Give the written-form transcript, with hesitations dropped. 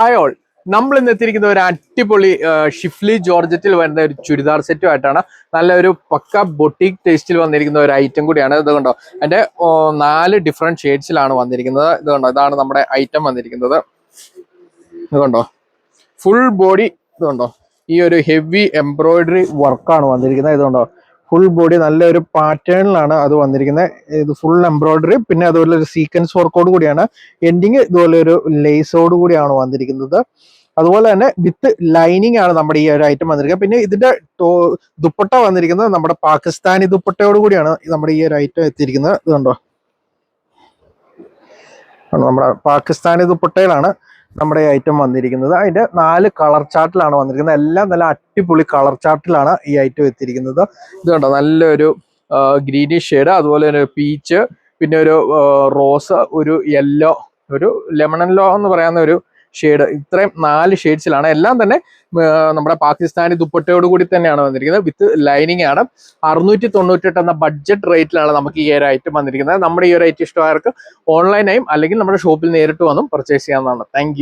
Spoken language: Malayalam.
ഹായ് ഓൾ, നമ്മൾ ഇന്ന് എത്തിയിരിക്കുന്ന ഒരു അടിപൊളി ഷിഫ്ലി ജോർജറ്റിൽ വരുന്ന ഒരു ചുരിദാർ സെറ്റുമായിട്ടാണ്. നല്ലൊരു പക്ക ബൊട്ടീക് ടേസ്റ്റിൽ വന്നിരിക്കുന്ന ഒരു ഐറ്റം കൂടിയാണ്. ഇത് കണ്ടോ, അതിന്റെ 4 ഡിഫറെന്റ് ഷെയ്ഡ്സിലാണ് വന്നിരിക്കുന്നത്. ഇത് കണ്ടോ, ഇതാണ് നമ്മുടെ ഐറ്റം വന്നിരിക്കുന്നത്. ഇത് കണ്ടോ, ഫുൾ ബോഡി. ഇത് കണ്ടോ, ഈ ഒരു ഹെവി എംബ്രോയിഡറി വർക്കാണ് വന്നിരിക്കുന്നത്. ഇത് കണ്ടോ, ഫുൾ ബോഡി നല്ലൊരു പാറ്റേണിലാണ് അത് വന്നിരിക്കുന്നത്. ഇത് ഫുൾ എംബ്രോയിഡറി, പിന്നെ അതുപോലെ ഒരു സീക്വൻസ് വർക്കോട് കൂടിയാണ്. എൻഡിങ് ഇതുപോലെ ഒരു ലേസോട് കൂടിയാണ് വന്നിരിക്കുന്നത്. അതുപോലെ തന്നെ വിത്ത് ലൈനിങ് ആണ് നമ്മുടെ ഈ ഒരു ഐറ്റം വന്നിരിക്കുന്നത്. പിന്നെ ഇതിന്റെ ദുപ്പട്ട വന്നിരിക്കുന്നത് നമ്മുടെ പാകിസ്ഥാനി ദുപ്പട്ടയോട് കൂടിയാണ് നമ്മുടെ ഈ ഒരു ഐറ്റം എത്തിയിരിക്കുന്നത്. ഇത് കണ്ടോ, നമ്മുടെ പാകിസ്ഥാനി ദുപ്പട്ടയിലാണ് നമ്മുടെ ഈ ഐറ്റം വന്നിരിക്കുന്നത്. അതിന്റെ 4 കളർ ചാർട്ടിലാണ് വന്നിരിക്കുന്നത്. എല്ലാം നല്ല അടിപൊളി കളർ ചാർട്ടിലാണ് ഈ ഐറ്റം എത്തിയിരിക്കുന്നത്. ഇത് കണ്ടോ, നല്ലൊരു ഗ്രീനിഷ് ഷെയ്ഡ്, അതുപോലെ ഒരു പീച്ച്, പിന്നെ ഒരു റോസ്, ഒരു യെല്ലോ, ഒരു ലെമൺ യെല്ലോ എന്ന് പറയുന്ന ഒരു ഷെയ്ഡ്. ഇത്രയും 4 ഷെയ്ഡ്സിലാണ്. എല്ലാം തന്നെ നമ്മുടെ പാകിസ്ഥാനി ദുപ്പട്ടയോട് കൂടി തന്നെയാണ് വന്നിരിക്കുന്നത്. വിത്ത് ലൈനിങ് ആണ്. 698 എന്ന ബഡ്ജറ്റ് റേറ്റിലാണ് നമുക്ക് ഈ ഒരു ഐറ്റം വന്നിരിക്കുന്നത്. നമ്മുടെ ഈ ഒരു ഐറ്റം ഇഷ്ടമായവർക്ക് ഓൺലൈനായും അല്ലെങ്കിൽ നമ്മുടെ ഷോപ്പിൽ നേരിട്ട് വന്നും പർച്ചേസ് ചെയ്യാവുന്നതാണ്. താങ്ക്